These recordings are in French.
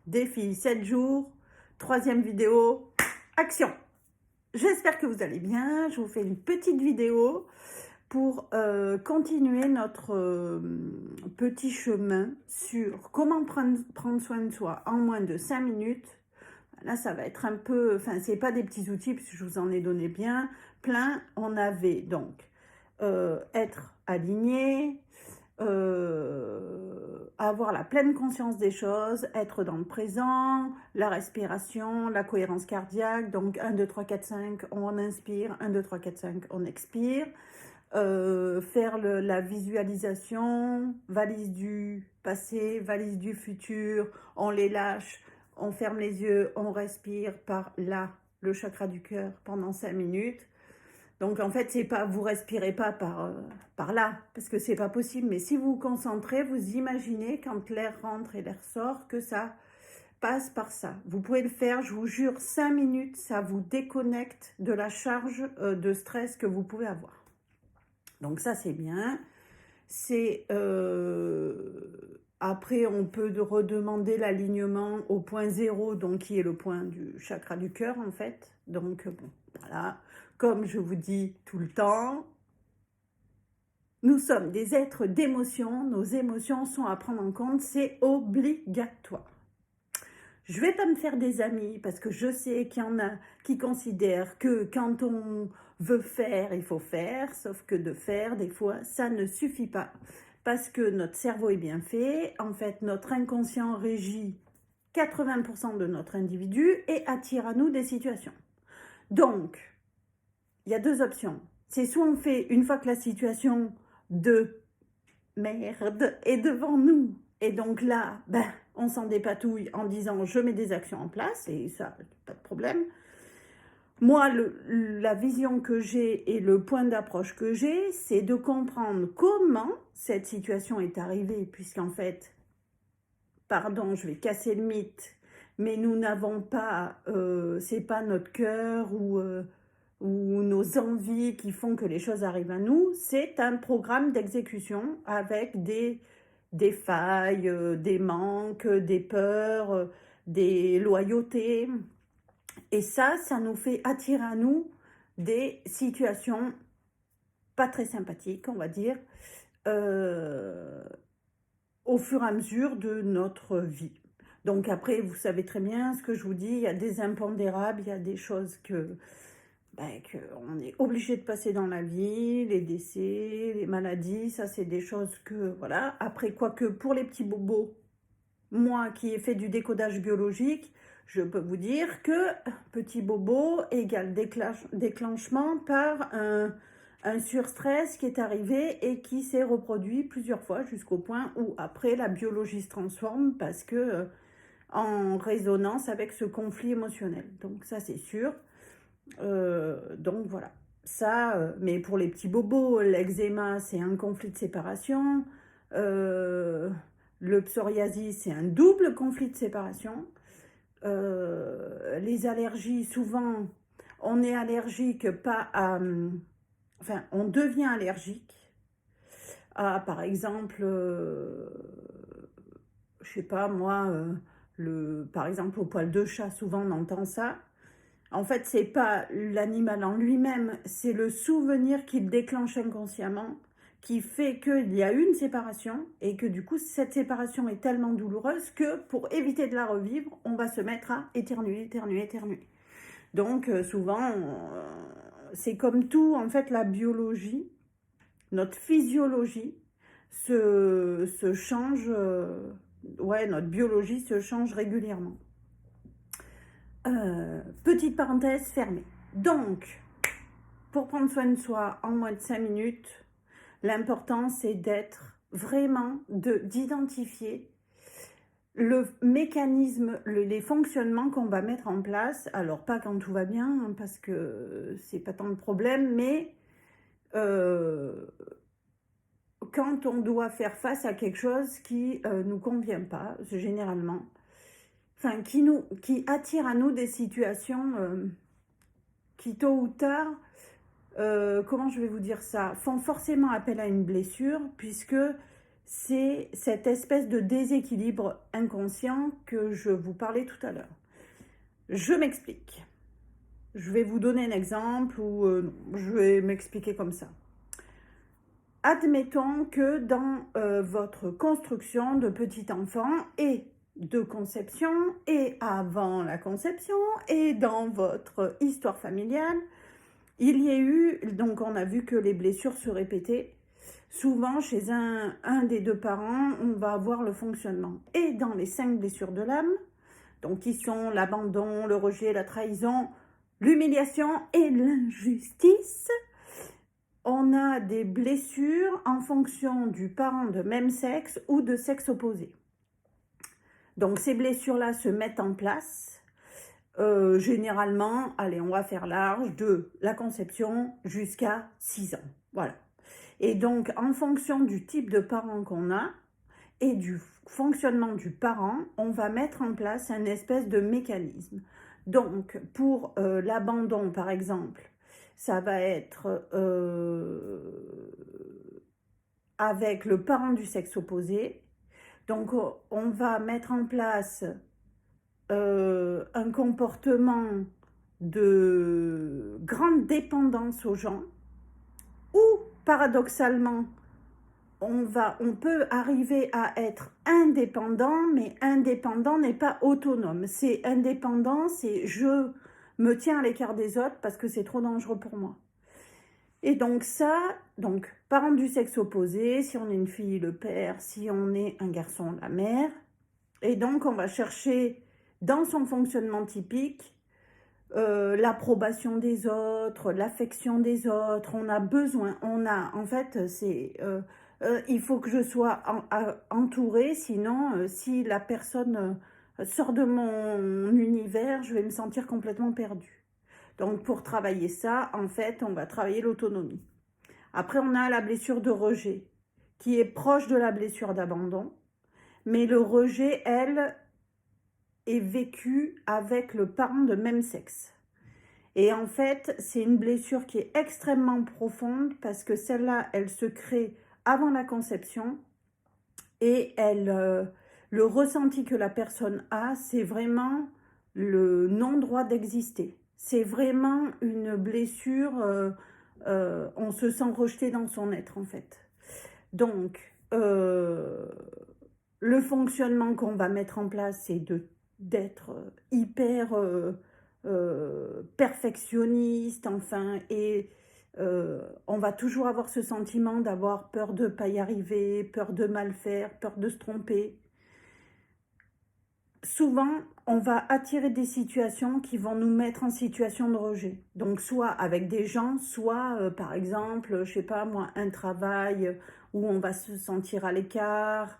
défi 7 jours, troisième vidéo, action. J'espère que vous allez bien. Je vous fais une petite vidéo pour continuer notre petit chemin sur comment prendre soin de soi en moins de 5 minutes. Là, ça va être un peu, enfin, c'est pas des petits outils, parce que je vous en ai donné bien plein. On avait donc être aligné, avoir la pleine conscience des choses, être dans le présent, la respiration, la cohérence cardiaque. Donc 1, 2, 3, 4, 5, on inspire, 1, 2, 3, 4, 5, on expire. Faire la visualisation, valise du passé, valise du futur, on les lâche, on ferme les yeux, on respire par là, le chakra du cœur pendant 5 minutes. Donc en fait, c'est pas, vous respirez pas par là, parce que c'est pas possible, mais si vous vous concentrez, vous imaginez quand l'air rentre et l'air sort, que ça passe par ça. Vous pouvez le faire, je vous jure, 5 minutes, ça vous déconnecte de la charge de stress que vous pouvez avoir. Donc ça, c'est bien. C'est après, on peut redemander l'alignement au point 0, donc qui est le point du chakra du cœur, en fait. Donc, bon, voilà. Comme je vous dis tout le temps, nous sommes des êtres d'émotions. Nos émotions sont à prendre en compte. C'est obligatoire. Je ne vais pas me faire des amis parce que je sais qu'il y en a qui considèrent que quand on veut faire, il faut faire, sauf que de faire, des fois, ça ne suffit pas. Parce que notre cerveau est bien fait, en fait, notre inconscient régit 80% de notre individu et attire à nous des situations. Donc, il y a deux options. C'est soit on fait, une fois que la situation de merde est devant nous, et donc là, ben, on s'en dépatouille en disant je mets des actions en place, et ça, pas de problème. Moi, la vision que j'ai et le point d'approche que j'ai, c'est de comprendre comment cette situation est arrivée, puisqu'en fait, pardon, je vais casser le mythe, mais nous n'avons pas, c'est pas notre cœur ou nos envies qui font que les choses arrivent à nous, c'est un programme d'exécution avec des failles, des manques, des peurs, des loyautés. Et ça nous fait attirer à nous des situations pas très sympathiques, on va dire, au fur et à mesure de notre vie. Donc après, vous savez très bien ce que je vous dis, il y a des impondérables, il y a des choses qu'on est obligé de passer dans la vie, les décès, les maladies, ça c'est des choses que, voilà. Après, quoique pour les petits bobos, moi qui ai fait du décodage biologique, je peux vous dire que petit bobo égale déclenchement par un surstress qui est arrivé et qui s'est reproduit plusieurs fois jusqu'au point où après la biologie se transforme parce que en résonance avec ce conflit émotionnel. Donc ça c'est sûr. Donc voilà. Ça, mais pour les petits bobos, l'eczéma c'est un conflit de séparation. Le psoriasis, c'est un double conflit de séparation. Les allergies, souvent, on est allergique pas à... Enfin, on devient allergique à, par exemple, je sais pas moi, par exemple, au poil de chat, souvent on entend ça. En fait, c'est pas l'animal en lui-même, c'est le souvenir qu'il déclenche inconsciemment qui fait qu'il y a une séparation et que du coup, cette séparation est tellement douloureuse que pour éviter de la revivre, on va se mettre à éternuer, éternuer, éternuer. Donc, souvent, c'est comme tout, en fait, la biologie, notre physiologie se change, ouais, notre biologie se change régulièrement. Petite parenthèse fermée. Donc, pour prendre soin de soi en moins de 5 minutes, l'important c'est d'être vraiment, d'identifier le mécanisme, les fonctionnements qu'on va mettre en place. Alors pas quand tout va bien, hein, parce que c'est pas tant le problème, mais quand on doit faire face à quelque chose qui nous convient pas, généralement, enfin qui attire à nous des situations qui tôt ou tard, comment je vais vous dire ça, font forcément appel à une blessure, puisque c'est cette espèce de déséquilibre inconscient que je vous parlais tout à l'heure. Je m'explique. Je vais vous donner un exemple ou je vais m'expliquer comme ça. Admettons que dans votre construction de petit enfant et de conception et avant la conception et dans votre histoire familiale, il y a eu, donc on a vu que les blessures se répétaient. Souvent, chez un des deux parents, on va avoir le fonctionnement. Et dans les 5 blessures de l'âme, donc qui sont l'abandon, le rejet, la trahison, l'humiliation et l'injustice, on a des blessures en fonction du parent de même sexe ou de sexe opposé. Donc ces blessures-là se mettent en place, généralement, allez, on va faire large, de la conception jusqu'à 6 ans. Voilà. Et donc, en fonction du type de parent qu'on a et du fonctionnement du parent, on va mettre en place un espèce de mécanisme. Donc, pour l'abandon, par exemple, ça va être avec le parent du sexe opposé. Donc, on va mettre en place un comportement de grande dépendance aux gens, ou paradoxalement, on peut arriver à être indépendant, mais indépendant n'est pas autonome. C'est indépendant, c'est je me tiens à l'écart des autres parce que c'est trop dangereux pour moi. Et donc ça, donc parents du sexe opposé, si on est une fille, le père, si on est un garçon, la mère. Et donc on va chercher dans son fonctionnement typique l'approbation des autres, l'affection des autres. On a besoin, en fait, il faut que je sois entourée, sinon, si la personne sort de mon univers, je vais me sentir complètement perdue. Donc, pour travailler ça, en fait, on va travailler l'autonomie. Après, on a la blessure de rejet, qui est proche de la blessure d'abandon, mais le rejet, elle, est vécu avec le parent de même sexe. Et en fait, c'est une blessure qui est extrêmement profonde parce que celle-là, elle se crée avant la conception et le ressenti que la personne a, c'est vraiment le non-droit d'exister. C'est vraiment une blessure, on se sent rejeté dans son être en fait. Donc, le fonctionnement qu'on va mettre en place, c'est d'être hyper perfectionniste, enfin, et on va toujours avoir ce sentiment d'avoir peur de ne pas y arriver, peur de mal faire, peur de se tromper. Souvent, on va attirer des situations qui vont nous mettre en situation de rejet. Donc, soit avec des gens, soit, par exemple, je sais pas moi, un travail où on va se sentir à l'écart.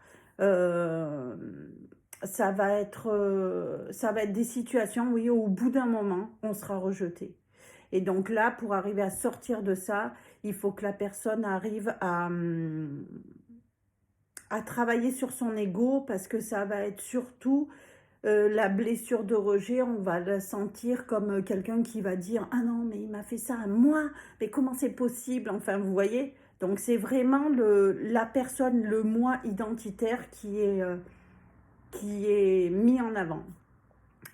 Ça va être des situations, oui, où au bout d'un moment, on sera rejeté. Et donc là, pour arriver à sortir de ça, il faut que la personne arrive à travailler sur son ego, parce que ça va être surtout la blessure de rejet, on va la sentir comme quelqu'un qui va dire « Ah non, mais il m'a fait ça à moi, mais comment c'est possible ?» Enfin, vous voyez. Donc, c'est vraiment la personne, le moi identitaire qui est mis en avant.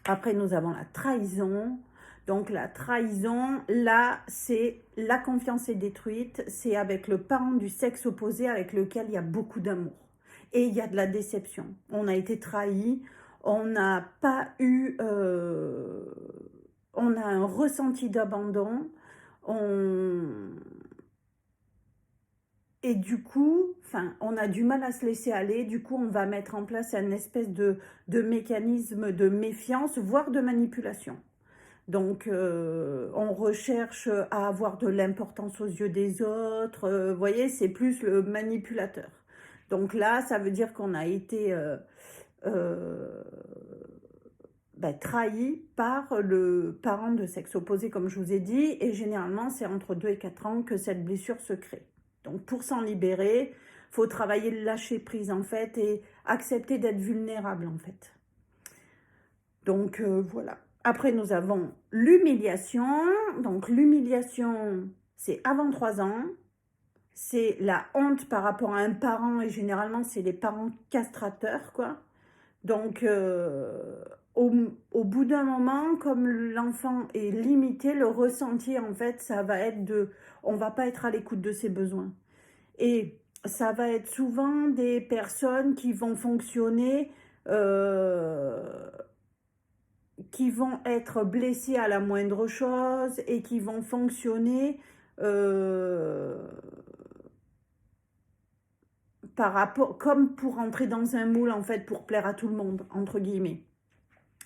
Après, nous avons la trahison. Donc, la trahison, là, c'est la confiance est détruite. C'est avec le parent du sexe opposé avec lequel il y a beaucoup d'amour. Et il y a de la déception. On a été trahi. On n'a pas eu... on a un ressenti d'abandon. Et du coup, on a du mal à se laisser aller. Du coup, on va mettre en place une espèce de mécanisme de méfiance, voire de manipulation. Donc, on recherche à avoir de l'importance aux yeux des autres. Vous voyez, c'est plus le manipulateur. Donc là, ça veut dire qu'on a été trahi par le parent de sexe opposé, comme je vous ai dit. Et généralement, c'est entre 2 et 4 ans que cette blessure se crée. Donc, pour s'en libérer, il faut travailler le lâcher prise, en fait, et accepter d'être vulnérable, en fait. Donc, voilà. Après, nous avons l'humiliation. Donc, l'humiliation, c'est avant 3 ans. c'est la honte par rapport à un parent, et généralement, c'est les parents castrateurs, quoi. Donc, au, au bout d'un moment, comme l'enfant est limité, le ressenti, en fait, ça va être on va pas être à l'écoute de ses besoins. Et ça va être souvent des personnes qui vont fonctionner, qui vont être blessées à la moindre chose et qui vont fonctionner euh, par rapport, comme pour entrer dans un moule, en fait, pour plaire à tout le monde, entre guillemets.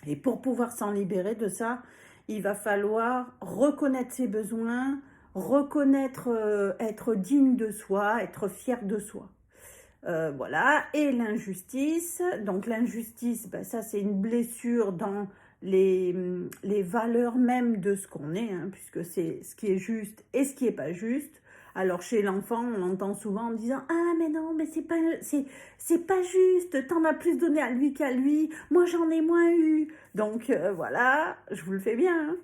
Et pour pouvoir s'en libérer de ça, il va falloir reconnaître ses besoins, reconnaître, être digne de soi, être fier de soi. Voilà, et l'injustice. Donc l'injustice, ben, ça c'est une blessure dans les valeurs même de ce qu'on est, hein, puisque c'est ce qui est juste et ce qui n'est pas juste. Alors chez l'enfant, on entend souvent en disant ah mais non, mais c'est pas juste, t'en as plus donné à lui qu'à lui, moi j'en ai moins eu. Donc voilà, je vous le fais bien, hein.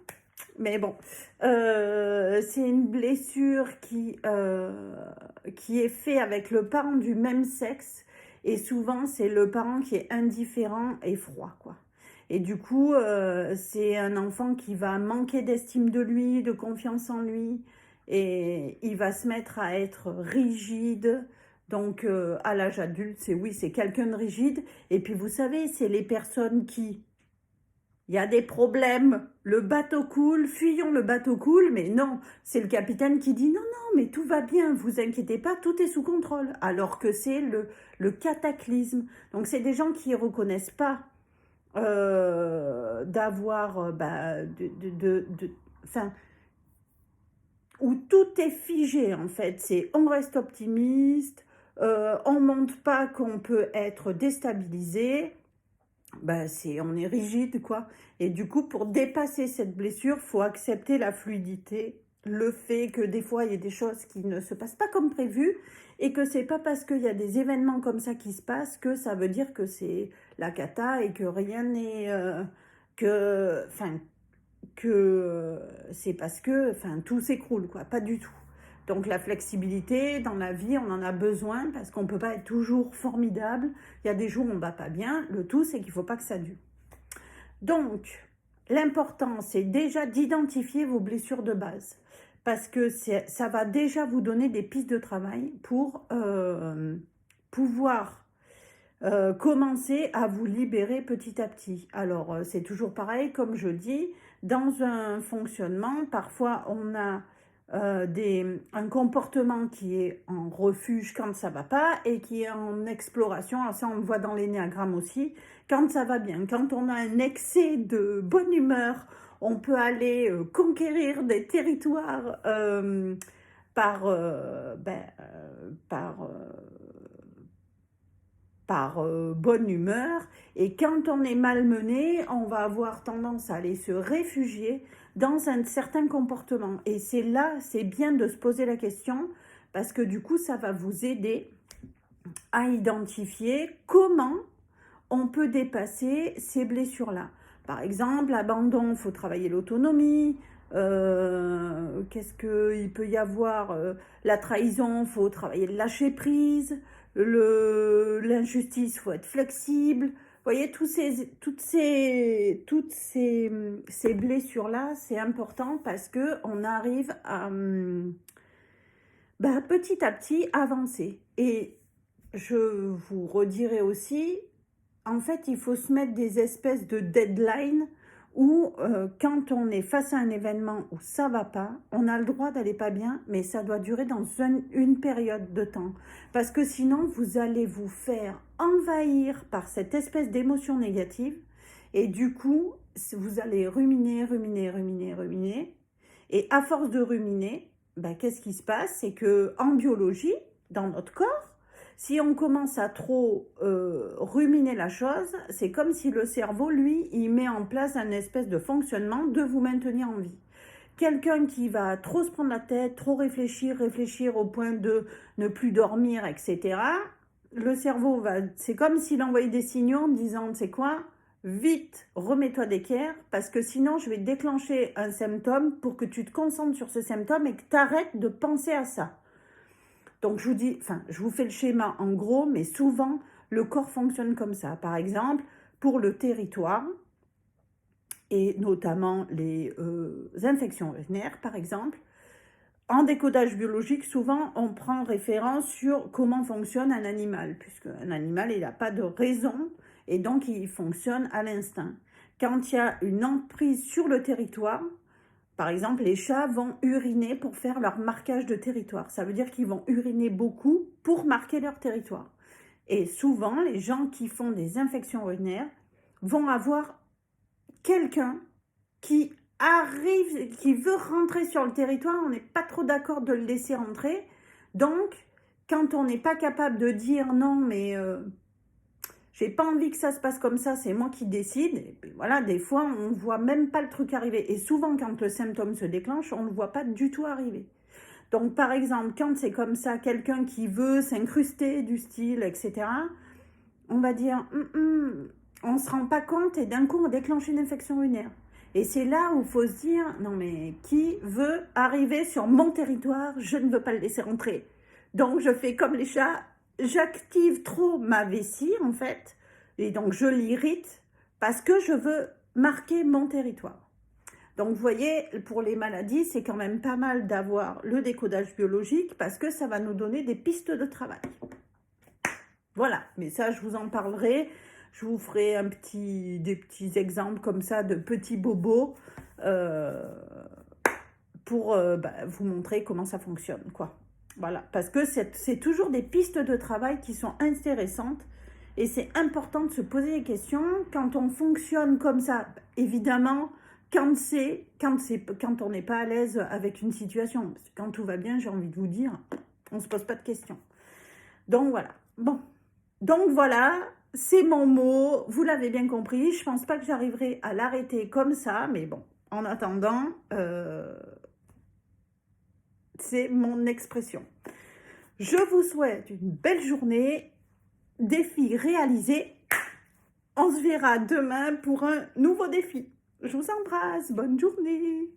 Mais bon, c'est une blessure qui est faite avec le parent du même sexe. Et souvent, c'est le parent qui est indifférent et froid, quoi. Et du coup, c'est un enfant qui va manquer d'estime de lui, de confiance en lui. Et il va se mettre à être rigide. Donc, à l'âge adulte, c'est quelqu'un de rigide. Et puis, vous savez, c'est les personnes qui il y a des problèmes, le bateau coule, fuyons le bateau coule, mais non, c'est le capitaine qui dit non, non, mais tout va bien, vous inquiétez pas, tout est sous contrôle, alors que c'est le cataclysme. Donc c'est des gens qui ne reconnaissent pas d'avoir, enfin, où tout est figé en fait, c'est on reste optimiste, on montre pas qu'on peut être déstabilisé, bah, on est rigide, quoi. Et du coup, pour dépasser cette blessure, faut accepter la fluidité, le fait que des fois, il y a des choses qui ne se passent pas comme prévu, et que c'est pas parce qu'il y a des événements comme ça qui se passent que ça veut dire que c'est la cata et que rien n'est... enfin, c'est parce que tout s'écroule, quoi. Pas du tout. Donc la flexibilité dans la vie, on en a besoin parce qu'on ne peut pas être toujours formidable. Il y a des jours où on ne va pas bien. Le tout, c'est qu'il ne faut pas que ça dure. Donc, l'important, c'est déjà d'identifier vos blessures de base. Parce que ça va déjà vous donner des pistes de travail pour pouvoir commencer à vous libérer petit à petit. Alors, c'est toujours pareil, comme je dis, dans un fonctionnement, parfois on a un comportement qui est en refuge quand ça va pas et qui est en exploration. Alors ça, on le voit dans l'énéagramme aussi, quand ça va bien. Quand on a un excès de bonne humeur, on peut aller conquérir des territoires par bonne humeur, et quand on est malmené, on va avoir tendance à aller se réfugier dans un certain comportement. Et c'est là, c'est bien de se poser la question, parce que du coup, ça va vous aider à identifier comment on peut dépasser ces blessures-là. Par exemple, l'abandon, il faut travailler l'autonomie. Qu'est-ce qu'il peut y avoir, la trahison, il faut travailler le lâcher prise. L'injustice, il faut être flexible. Vous voyez, toutes ces blessures-là, c'est important parce qu'on arrive à petit à petit avancer. Et je vous redirai aussi, en fait, il faut se mettre des espèces de deadline où quand on est face à un événement où ça va pas, on a le droit d'aller pas bien, mais ça doit durer dans une période de temps. Parce que sinon, vous allez vous faire envahir par cette espèce d'émotion négative et du coup, vous allez ruminer, ruminer, ruminer, ruminer. Et à force de ruminer, qu'est-ce qui se passe? C'est que en biologie, dans notre corps, si on commence à trop ruminer la chose, c'est comme si le cerveau, lui, il met en place un espèce de fonctionnement de vous maintenir en vie. Quelqu'un qui va trop se prendre la tête, trop réfléchir au point de ne plus dormir, etc., le cerveau c'est comme s'il envoyait des signaux en disant, tu sais quoi, vite, remets-toi d'équerre, parce que sinon je vais déclencher un symptôme pour que tu te concentres sur ce symptôme et que tu arrêtes de penser à ça. Donc, je vous dis, enfin, je vous fais le schéma en gros, mais souvent, le corps fonctionne comme ça. Par exemple, pour le territoire, et notamment les infections urinaires, par exemple, en décodage biologique, souvent, on prend référence sur comment fonctionne un animal, puisque un animal, il n'a pas de raison, et donc il fonctionne à l'instinct. Quand il y a une emprise sur le territoire, par exemple, les chats vont uriner pour faire leur marquage de territoire. Ça veut dire qu'ils vont uriner beaucoup pour marquer leur territoire. Et souvent, les gens qui font des infections urinaires vont avoir quelqu'un qui arrive, qui veut rentrer sur le territoire, on n'est pas trop d'accord de le laisser rentrer. Donc, quand on n'est pas capable de dire non, mais j'ai pas envie que ça se passe comme ça, c'est moi qui décide. Et puis voilà, des fois, on voit même pas le truc arriver. Et souvent, quand le symptôme se déclenche, on ne le voit pas du tout arriver. Donc, par exemple, quand c'est comme ça, quelqu'un qui veut s'incruster du style, etc., on va dire, on ne se rend pas compte et d'un coup, on déclenche une infection urinaire. Et c'est là où il faut se dire, non mais qui veut arriver sur mon territoire? Je ne veux pas le laisser rentrer. Donc, je fais comme les chats, j'active trop ma vessie, en fait, et donc je l'irrite parce que je veux marquer mon territoire. Donc, vous voyez, pour les maladies, c'est quand même pas mal d'avoir le décodage biologique parce que ça va nous donner des pistes de travail. Voilà, mais ça, je vous en parlerai. Je vous ferai des petits exemples comme ça de petits bobos pour vous montrer comment ça fonctionne, quoi. Voilà, parce que c'est toujours des pistes de travail qui sont intéressantes et c'est important de se poser des questions. Quand on fonctionne comme ça, évidemment, quand on n'est pas à l'aise avec une situation, quand tout va bien, j'ai envie de vous dire, on ne se pose pas de questions. Donc voilà, bon. Donc voilà, c'est mon mot, vous l'avez bien compris, je pense pas que j'arriverai à l'arrêter comme ça, mais bon, en attendant, c'est mon expression. Je vous souhaite une belle journée, défi réalisé, on se verra demain pour un nouveau défi. Je vous embrasse, bonne journée.